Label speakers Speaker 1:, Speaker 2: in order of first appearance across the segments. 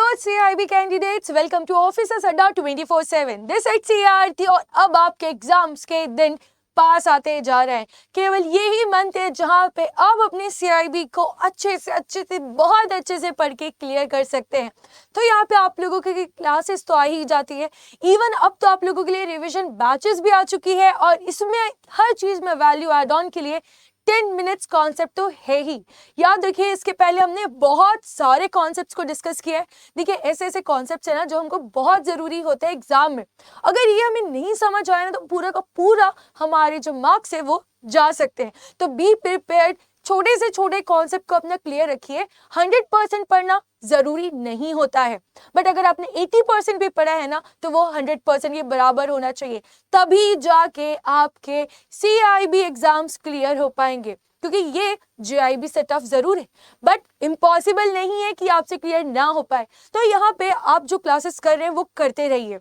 Speaker 1: Hello CIB candidates, welcome to officers Adda 24/7। This is CRT और अब आपके एग्जाम्स के दिन पास आते जा रहे हैं। केवल यही मंथ है जहां पे अब अपने CIB को अच्छे से बहुत अच्छे से पढ़ के क्लियर कर सकते हैं। तो यहाँ पे आप लोगों की क्लासेस तो आ ही जाती है। इवन अब तो आप लोगों के लिए रिवीजन बैचेस भी आ चुकी है और इसमें हर चीज में वैल्यू एड ऑन के लिए 10 मिनट्स कॉन्सेप्ट तो है ही। याद रखिए, इसके पहले हमने बहुत सारे कॉन्सेप्ट्स को डिस्कस किया है। देखिए, ऐसे ऐसे कॉन्सेप्ट्स है ना जो हमको बहुत जरूरी होते हैं एग्जाम में। अगर ये हमें नहीं समझ आया ना तो पूरा का पूरा हमारे जो मार्क्स है वो जा सकते हैं। तो बी प्रिपेयर्ड, छोटे से छोटे कॉन्सेप्ट को अपना क्लियर रखिए। 100% पढ़ना जरूरी नहीं होता है, बट अगर आपने 80% भी पढ़ा है ना तो वो 100% के बराबर होना चाहिए, तभी जाके आपके CIB एग्जाम्स क्लियर हो पाएंगे। क्योंकि ये JIB से टफ जरूर है, बट इम्पॉसिबल नहीं है कि आपसे क्लियर ना हो पाए। तो यहाँ पे आप जो क्लासेस कर रहे हैं वो करते रहिए,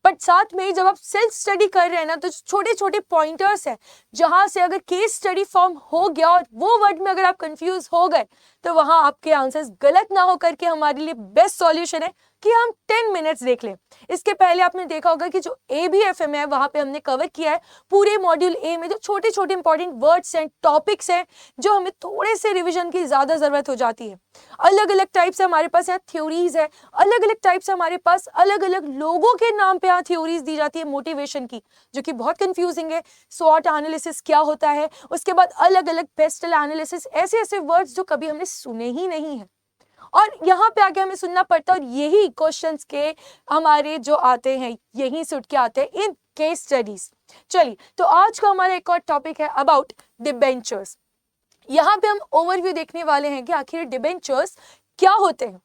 Speaker 1: बट साथ में जब आप सेल्फ स्टडी कर रहे हैं ना तो छोटे छोटे पॉइंटर्स हैं जहां से अगर केस स्टडी फॉर्म हो गया और वो वर्ड में अगर आप कंफ्यूज हो गए तो वहां आपके आंसर्स गलत ना हो करके हमारे लिए बेस्ट सॉल्यूशन है कि हम 10 मिनट्स देख लें। इसके पहले आपने देखा होगा कि जो ABFM है वहां पे हमने कवर किया है पूरे मॉड्यूल A में जो छोटे छोटे इंपॉर्टेंट वर्ड्स हैं, टॉपिक्स हैं जो हमें थोड़े से रिविजन की ज्यादा जरूरत हो जाती है। अलग अलग टाइप से हमारे पास यहाँ थ्योरीज है, अलग अलग टाइप से हमारे पास अलग अलग लोगों के नाम पे यहाँ थ्योरीज दी जाती है मोटिवेशन की, जो कि बहुत कंफ्यूजिंग है। स्वॉट एनालिसिस क्या होता है, उसके बाद अलग अलग पेस्टल एनालिसिस, ऐसे ऐसे वर्ड्स जो कभी हमने सुने ही नहीं है और यहाँ पे आके हमें सुनना पड़ता है। और यही क्वेश्चंस के हमारे जो आते हैं यही से उठ के आते हैं इन केस स्टडीज। चलिए, तो आज का हमारा एक और टॉपिक है अबाउट डिबेंचर्स। यहाँ पे हम ओवरव्यू देखने वाले हैं कि आखिर डिबेंचर्स क्या होते हैं।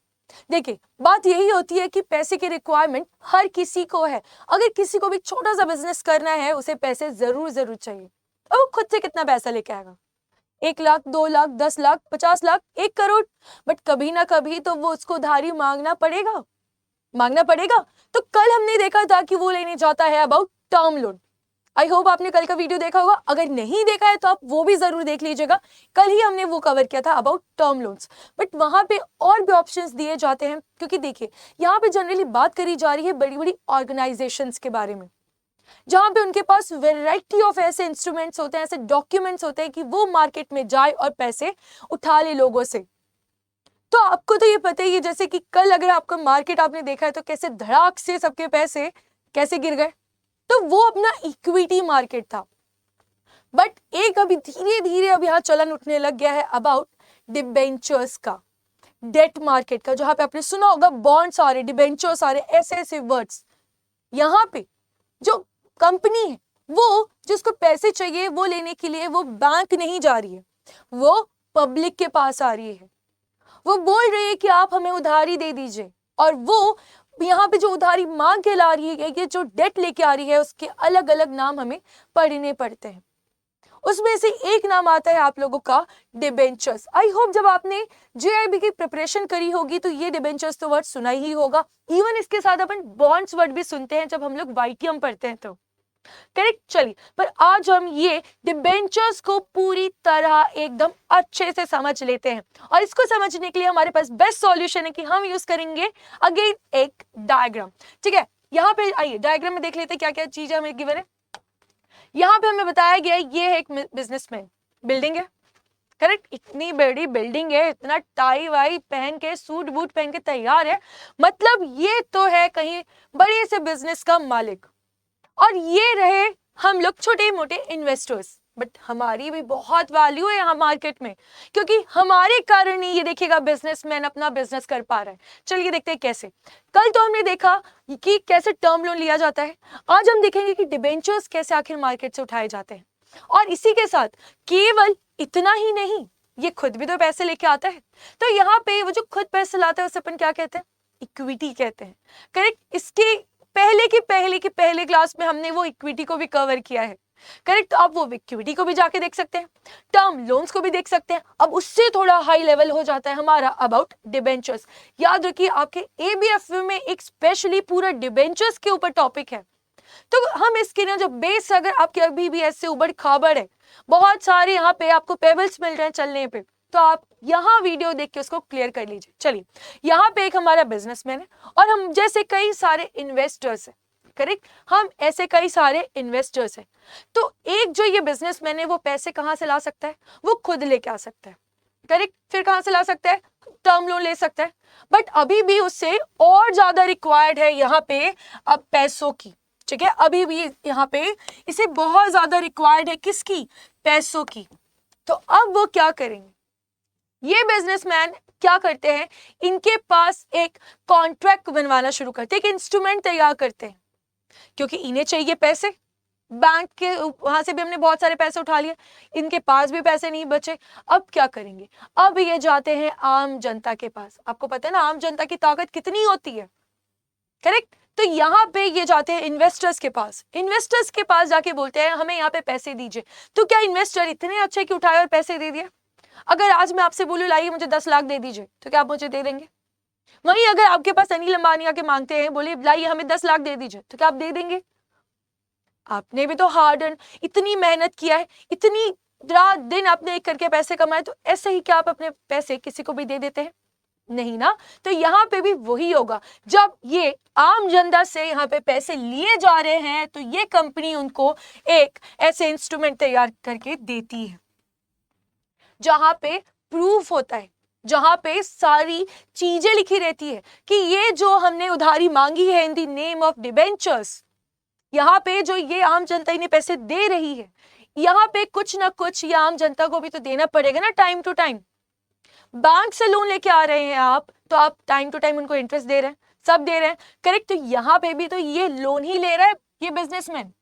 Speaker 1: देखिए, बात यही होती है कि पैसे की रिक्वायरमेंट हर किसी को है। अगर किसी को भी छोटा सा बिजनेस करना है उसे पैसे जरूर चाहिए। और वो खुद से कितना पैसा लेके आएगा? 1 लाख, 2 लाख, 10 लाख, 50 लाख, 1 करोड़, बट कभी ना कभी तो वो उसको उधारी मांगना पड़ेगा। तो कल हमने देखा था कि वो लेने जाता है about term loan. I hope आपने कल का वीडियो देखा होगा। अगर नहीं देखा है तो आप वो भी जरूर देख लीजिएगा। कल ही हमने वो कवर किया था अबाउट टर्म लोन्स, बट वहां पे और भी ऑप्शंस दिए जाते हैं। क्योंकि देखिए, यहाँ पे जनरली बात करी जा रही है बड़ी बड़ी ऑर्गेनाइजेशंस के बारे में, जहां पे उनके पास वेराइटी ऑफ ऐसे इंस्ट्रूमेंट्स होते हैं, ऐसे डॉक्यूमेंट्स होते हैं कि वो मार्केट में जाए और पैसे उठा ले लोगों से। तो आपको तो ये पता ही है, जैसे कि कल अगर आपका मार्केट आपने देखा है तो कैसे धड़ाक से सबके पैसे कैसे गिर गए, तो वो अपना इक्विटी मार्केट था। बट एक अभी धीरे धीरे अब यहाँ चलन उठने लग गया है अबाउट डिबेंचर्स का, डेट मार्केट का, जहां पे आपने सुना होगा बॉन्ड्स आ रहे, डिबेंचर्स आ रहे, ऐसे ऐसे वर्ड्स। यहाँ पे जो कंपनी है वो जिसको पैसे चाहिए वो लेने के लिए वो बैंक नहीं जा रही है, वो पब्लिक के पास आ रही है। वो बोल रही है कि आप हमें उधारी दे दीजिए, और वो यहाँ पे जो उधारी मांग के ला रही है, ये जो डेट लेके आ रही है, उसके अलग अलग नाम हमें पढ़ने पड़ते हैं। उसमें से एक नाम आता है आप लोगों का डिबेंचर्स। आई होप जब आपने JIB की प्रिपरेशन करी होगी तो ये डिबेंचर्स तो वर्ड सुना ही होगा। इवन इसके साथ अपन बॉन्ड्स वर्ड भी सुनते हैं जब हम लोग YTM पढ़ते हैं तो, करेक्ट। चलिए, पर आज हम ये डिबेंचर्स को पूरी तरह एकदम अच्छे से समझ लेते हैं, और इसको समझने के लिए हमारे पास बेस्ट सॉल्यूशन है कि हम यूज करेंगे अगेन एक डायग्राम। ठीक है, यहाँ पे आइए डायग्राम में देख लेते हैं क्या क्या चीजें हमें गिवन है। यहाँ पे हमें बताया गया है ये है एक बिजनेसमैन, बिल्डिंग है, करेक्ट। इतनी बड़ी बिल्डिंग है, इतना टाई वाई पहन के, सूट बूट पहन के तैयार है, मतलब ये तो है कहीं बड़े से बिजनेस का मालिक। और ये रहे हम लोग छोटे मोटे इन्वेस्टर्स, बट हमारी भी बहुत वैल्यू है यहाँ मार्केट में, क्योंकि हमारे कारण ही ये देखिएगा बिजनेसमैन अपना बिजनेस कर पा रहा है। चलिए देखते हैं कैसे। कल तो हमने देखा कि कैसे टर्म लोन लिया जाता है, आज हम देखेंगे कि डिबेंचर्स कैसे आखिर मार्केट से उठाए जाते हैं। और इसी के साथ केवल इतना ही नहीं, ये खुद भी तो पैसे लेके आता है। तो यहाँ पे वो जो खुद पैसे लाता है उसे अपन क्या कहते हैं? इक्विटी कहते हैं, करेक्ट। इसके पहले क्लास में हमने वो इक्विटी को भी कवर किया है, करेक्ट। तो आप वो इक्विटी को भी जाके देख सकते हैं, टर्म लोन्स को भी देख सकते हैं। अब उससे थोड़ा हाई लेवल हो जाता है हमारा अबाउट डिबेंचर्स। याद रखिए, आपके ABFM में एक स्पेशली पूरा डिबेंचर्स के ऊपर टॉपिक है। तो हम इसके ना जो बेस, अगर आपके अभी भी ऐसे उबड़ खाबड़ है, बहुत सारे यहाँ पे आपको पेबल्स मिल रहे हैं चलने पे, तो आप यहाँ वीडियो देख के उसको क्लियर कर लीजिए। चलिए, यहाँ पे एक हमारा बिजनेसमैन है और हम जैसे कई सारे इन्वेस्टर्स हैं, करेक्ट, हम ऐसे कई सारे इन्वेस्टर्स हैं। तो एक जो ये बिजनेसमैन है वो पैसे कहाँ से ला सकता है? वो खुद लेके आ सकता है, करेक्ट। फिर कहाँ से ला सकता है? टर्म लोन ले सकता है। बट अभी भी उससे और ज्यादा रिक्वायर्ड है यहाँ पे अब पैसों की, ठीक है। अभी भी यहाँ पे इसे बहुत ज्यादा रिक्वायर्ड है, किसकी? पैसों की। तो अब वो क्या करेंगे? ये बिजनेसमैन क्या करते हैं, इनके पास एक कॉन्ट्रैक्ट बनवाना शुरू करते हैं, एक इंस्ट्रूमेंट तैयार करते हैं, क्योंकि इन्हें चाहिए पैसे। बैंक के वहां से भी हमने बहुत सारे पैसे उठा लिए, इनके पास भी पैसे नहीं बचे। अब क्या करेंगे? अब ये जाते हैं आम जनता के पास। आपको पता है ना आम जनता की ताकत कितनी होती है, करेक्ट। तो यहाँ पे ये जाते हैं इन्वेस्टर्स के पास। इन्वेस्टर्स के पास जाके बोलते हैं हमें यहाँ पे पैसे दीजिए। तो क्या इन्वेस्टर इतने अच्छे कि उठाए और पैसे दे दिए? अगर आज मैं आपसे बोलूं लाइए मुझे 10 लाख दे दीजिए, तो क्या आप मुझे दे देंगे? वहीं अगर आपके पास अनिल अंबानी आके मांगते हैं, बोले लाइए हमें 10 लाख दे दीजिए, तो क्या आप दे देंगे? आपने भी तो हार्ड अर्न, इतनी मेहनत किया है, इतनी रात दिन आपने एक करके पैसे कमाए, तो ऐसे ही क्या आप अपने पैसे किसी को भी दे देते हैं? नहीं ना। तो यहाँ पे भी वही होगा, जब ये आम जनता से यहाँ पे पैसे लिए जा रहे हैं तो ये कंपनी उनको एक ऐसे इंस्ट्रूमेंट तैयार करके देती है जहां पे प्रूफ होता है, जहां पे सारी चीजें लिखी रहती है कि ये जो हमने उधारी मांगी है in the name of debentures, यहाँ पे जो ये आम जनता इन्हें पैसे दे रही है, यहाँ पे कुछ ना कुछ ये आम जनता को भी तो देना पड़ेगा ना, टाइम टू टाइम। बैंक से लोन लेके आ रहे हैं आप, तो आप टाइम टू टाइम उनको इंटरेस्ट दे रहे हैं, सब दे रहे हैं, करेक्ट। तो यहाँ पे भी तो ये लोन ही ले रहा है ये बिजनेसमैन,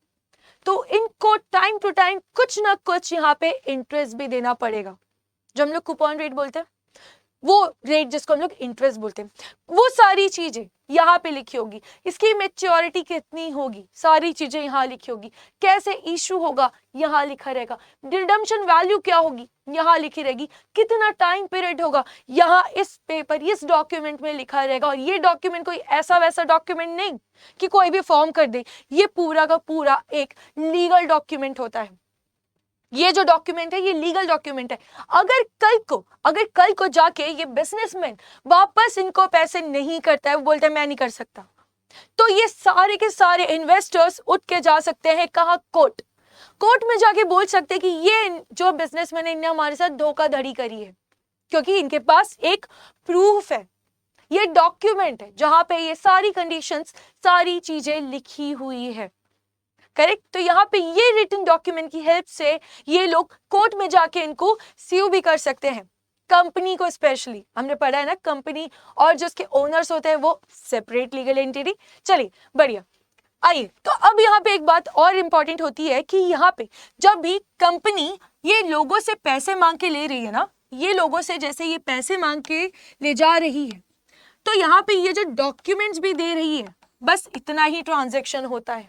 Speaker 1: तो इनको टाइम टू टाइम कुछ ना कुछ यहाँ पे इंटरेस्ट भी देना पड़ेगा, जो हम लोग कूपन रेट बोलते हैं, वो रेट जिसको हम लोग इंटरेस्ट बोलते हैं। वो सारी चीजें यहाँ पे लिखी होगी, इसकी मैच्योरिटी कितनी होगी, सारी चीजें यहाँ लिखी होगी, कैसे इशू होगा यहाँ लिखा रहेगा, रिडम्पशन वैल्यू क्या होगी यहाँ लिखी रहेगी, कितना टाइम पीरियड होगा यहाँ इस पेपर इस डॉक्यूमेंट में लिखा रहेगा। और ये डॉक्यूमेंट कोई ऐसा वैसा डॉक्यूमेंट नहीं कि कोई भी फॉर्म कर दे, ये पूरा का पूरा एक लीगल डॉक्यूमेंट होता है। ये जो डॉक्यूमेंट है ये लीगल डॉक्यूमेंट है। अगर कल को जाके ये बिजनेसमैन वापस इनको पैसे नहीं करता है, वो बोलता है मैं नहीं कर सकता, तो ये सारे के सारे इन्वेस्टर्स उठ के जा सकते हैं कहाँ? कोर्ट में जाके बोल सकते हैं कि ये जो बिजनेसमैन है इन्होंने हमारे साथ धोखाधड़ी करी है, क्योंकि इनके पास एक प्रूफ है, ये डॉक्यूमेंट है जहां पे ये सारी कंडीशंस सारी चीजें लिखी हुई है, करेक्ट। तो यहाँ पे ये रिटन डॉक्यूमेंट की हेल्प से ये लोग कोर्ट में जाके इनको स्यू भी कर सकते हैं। कंपनी को स्पेशली हमने पढ़ा है ना, कंपनी और जो उसके ओनर्स होते हैं वो सेपरेट लीगल एंटिटी। चलिए बढ़िया, आइए। तो अब यहाँ पे एक बात और इंपॉर्टेंट होती है कि यहाँ पे जब भी कंपनी ये लोगों से पैसे मांग के ले रही है ना, ये लोगों से जैसे ये पैसे मांग के ले जा रही है, तो यहाँ पे ये जो डॉक्यूमेंट्स भी दे रही है, बस इतना ही ट्रांजैक्शन होता है।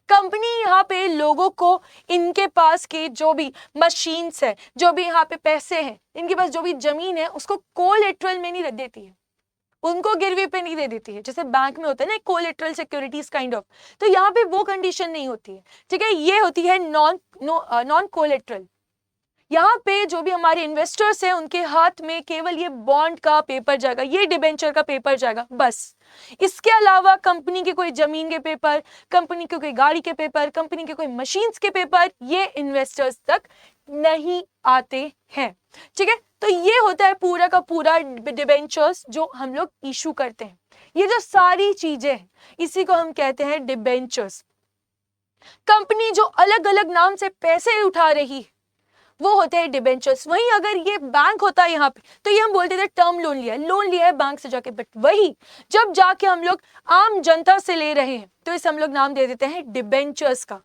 Speaker 1: कंपनी यहाँ पे लोगों को इनके पास के जो भी मशीन्स है, जो भी यहाँ पे पैसे हैं, इनके पास जो भी जमीन है, उसको कोलेटरल में नहीं रख देती है, उनको गिरवी पे नहीं दे देती है, जैसे बैंक में होता है ना कोलेटरल सिक्योरिटीज काइंड ऑफ। तो यहाँ पे वो कंडीशन नहीं होती है, ठीक है। ये होती है नॉन कोलेटरल। यहाँ पे जो भी हमारे इन्वेस्टर्स हैं उनके हाथ में केवल ये बॉन्ड का पेपर जाएगा, ये डिबेंचर का पेपर जाएगा, बस। इसके अलावा कंपनी के कोई जमीन के पेपर, कंपनी के कोई गाड़ी के पेपर, कंपनी के कोई मशीन्स के पेपर, ये इन्वेस्टर्स तक नहीं आते हैं, ठीक है। तो ये होता है पूरा का पूरा डिबेंचर्स जो हम लोग इशू करते हैं। ये जो सारी चीजें हैं इसी को हम कहते हैं डिबेंचर्स। कंपनी जो अलग अलग नाम से पैसे उठा रही है वो होते हैं डिबेंचर्स। वहीं अगर ये बैंक होता है यहाँ पे तो ये हम बोलते थे टर्म लोन लिया है बैंक से जाके, बट वही जब जाके हम लोग आम जनता से ले रहे हैं तो इसे हम लोग नाम दे देते हैं डिबेंचर्स का।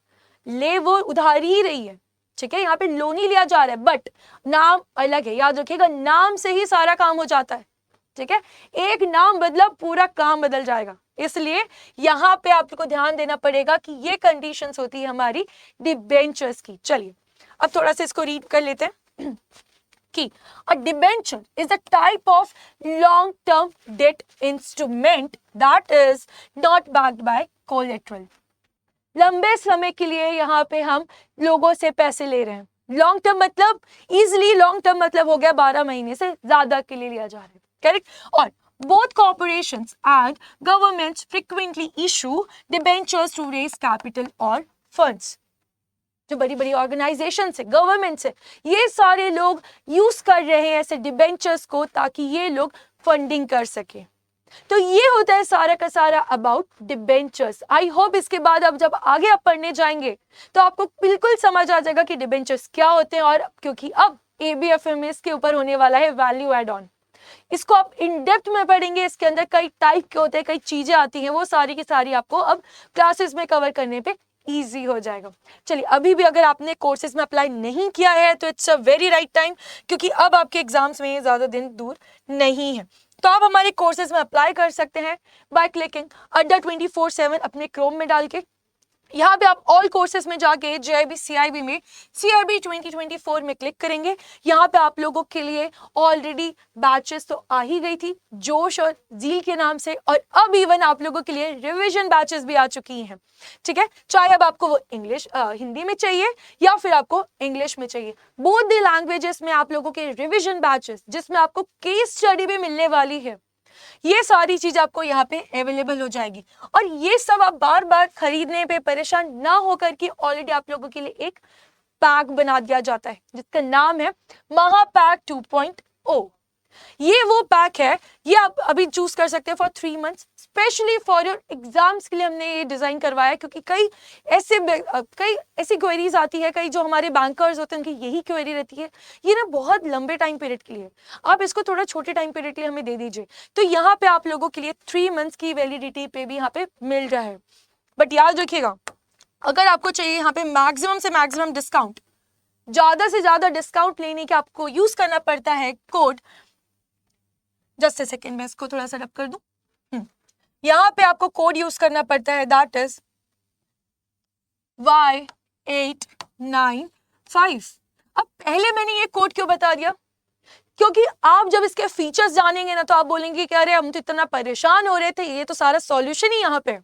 Speaker 1: ले वो उधारी ही रही है, ठीक है, यहाँ पे लोन ही लिया जा रहा है, बट नाम अलग है। याद रखिएगा, नाम से ही सारा काम हो जाता है, ठीक है। एक नाम बदला पूरा काम बदल जाएगा, इसलिए यहाँ पे आपको ध्यान देना पड़ेगा कि ये कंडीशंस होती है हमारी डिबेंचर्स की। चलिए अब थोड़ा सा इसको रीड कर लेते हैं कि अ debenture is the type of long term debt instrument that is not backed by collateral. लंबे समय के लिए यहाँ पे हम लोगों से पैसे ले रहे हैं, लॉन्ग टर्म मतलब इजिली लॉन्ग टर्म मतलब हो गया 12 महीने से ज्यादा के लिए लिया जा रहा है, करेक्ट। और both corporations and governments frequently issue debentures to raise capital or funds। जो बड़ी बड़ी ऑर्गेनाइजेशन है, गवर्नमेंट है, ये सारे लोग यूज कर रहे हैं ऐसे डिबेंचर्स को ताकि ये लोग फंडिंग कर सके। तो ये होता है सारा का सारा अबाउट डिबेंचर्स। आई होप इसके बाद अब जब आगे आप पढ़ने जाएंगे तो आपको बिल्कुल समझ आ जाएगा कि डिबेंचर्स क्या होते हैं। और क्योंकि अब ABFMS के ऊपर होने वाला है वैल्यू एड ऑन, इसको आप इन डेप्थ में पढ़ेंगे। इसके अंदर कई टाइप के होते हैं, कई चीजें आती हैं, वो सारी की सारी आपको अब क्लासेस में कवर करने पे इजी हो जाएगा। चलिए, अभी भी अगर आपने कोर्सेज में अप्लाई नहीं किया है तो it's a very right time, क्योंकि अब आपके एग्जाम्स में ज्यादा दिन दूर नहीं है। तो आप हमारे कोर्सेज में अप्लाई कर सकते हैं बाय क्लिकिंग अड्डा 24/7 अपने क्रोम में डाल के। यहाँ पे आप ऑल कोर्सेज में जाके JIB CIB में CIB 2024 में क्लिक करेंगे। यहाँ पे आप लोगों के लिए ऑलरेडी बैचेस तो आ ही गई थी जोश और जील के नाम से, और अब इवन आप लोगों के लिए रिवीजन बैचेस भी आ चुकी हैं, ठीक है। चाहे अब आपको वो हिंदी में चाहिए या फिर आपको इंग्लिश में चाहिए, बोथ द लैंग्वेजेस में आप लोगों के रिविजन बैचेस जिसमें आपको केस स्टडी भी मिलने वाली है, ये सारी चीज आपको यहाँ पे अवेलेबल हो जाएगी। और ये सब आप बार बार खरीदने पे परेशान ना होकर के ऑलरेडी आप लोगों के लिए एक पैक बना दिया जाता है जिसका नाम है महापैक 2.0। ये वो पैक है, ये आप अभी चूज कर सकते हैं for 3 months, specially for your exams के लिए हमने ये डिजाइन करवाया है। क्योंकि कई ऐसी क्वेरीज आती है, कई जो हमारे बैंकर्स होते हैं उनकी यही क्वेरी रहती है, ये ना बहुत लंबे टाइम पीरियड के लिए, आप इसको थोड़ा छोटे टाइम पीरियड के लिए हमें दे दीजिए। तो यहाँ पे आप लोगों के लिए 3 मंथ्स की वैलिडिटी पे भी यहाँ पे मिल रहा है। बट याद रखिएगा, अगर आपको चाहिए यहाँ पे मैक्सिमम से मैक्सिमम डिस्काउंट, ज्यादा से ज्यादा डिस्काउंट लेने के आपको यूज करना पड़ता है कोड, जस्ट ए सेकेंड मैं इसको थोड़ा सा रब कर दूं। यहाँ पे आपको कोड यूज करना पड़ता है, दैट इज Y895। अब पहले मैंने ये कोड क्यों बता दिया, क्योंकि आप जब इसके फीचर्स जानेंगे ना तो आप बोलेंगे कि अरे हम तो इतना परेशान हो रहे थे, ये तो सारा सॉल्यूशन ही यहाँ पे।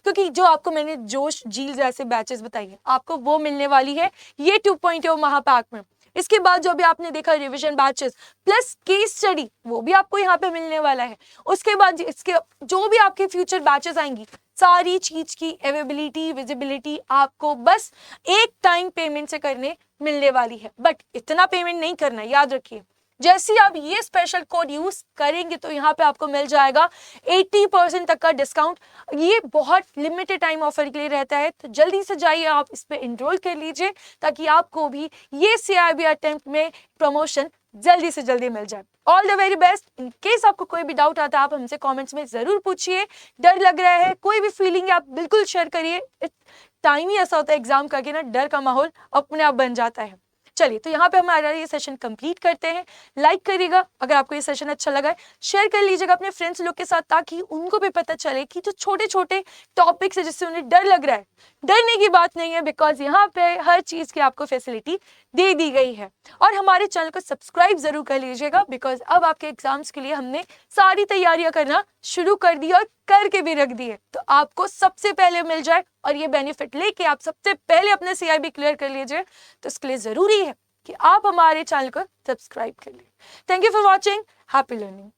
Speaker 1: क्योंकि जो आपको मैंने जोश जील जैसे बैचेस बताई आपको वो मिलने वाली है ये 2.0 महापैक में। इसके बाद जो भी आपने देखा revision batches plus case study, वो भी आपको यहाँ पे मिलने वाला है। उसके बाद इसके जो भी आपके फ्यूचर बैचेस आएंगी, सारी चीज की अवेलेबिलिटी विजिबिलिटी आपको बस एक टाइम पेमेंट से करने मिलने वाली है। बट इतना पेमेंट नहीं करना, याद रखिए। जैसे आप ये स्पेशल कोड यूज करेंगे तो यहाँ पे आपको मिल जाएगा 80% तक का डिस्काउंट। ये बहुत लिमिटेड टाइम ऑफर के लिए रहता है, तो जल्दी से जाइए आप इस पे एनरोल कर लीजिए ताकि आपको भी ये CIB अटेम्प्ट में प्रमोशन जल्दी से जल्दी मिल जाए। All the very best. In case आपको कोई भी डाउट आता है आप हमसे कमेंट्स में जरूर पूछिए, डर लग रहा है, कोई भी फीलिंग है आप बिल्कुल शेयर करिए। टाइम ही ऐसा होता है एग्जाम का कि ना डर का माहौल अपने आप बन जाता है। चलिए, तो यहाँ पे हमारा ये सेशन कंप्लीट करते हैं। लाइक करिएगा अगर आपको ये सेशन अच्छा लगा है, शेयर कर लीजिएगा अपने फ्रेंड्स लोग के साथ ताकि उनको भी पता चले कि जो छोटे छोटे टॉपिक्स है जिससे उन्हें डर लग रहा है, डरने की बात नहीं है, बिकॉज यहाँ पे हर चीज की आपको फैसिलिटी दे दी गई है। और हमारे चैनल को सब्सक्राइब जरूर कर लीजिएगा बिकॉज अब आपके एग्जाम्स के लिए हमने सारी तैयारियां करना शुरू कर दी और करके भी रख दी है, तो आपको सबसे पहले मिल जाए और ये बेनिफिट लेके आप सबसे पहले अपने CIB क्लियर कर लीजिए। तो इसके लिए जरूरी है कि आप हमारे चैनल को सब्सक्राइब कर लीजिए। Thank you for watching, happy learning.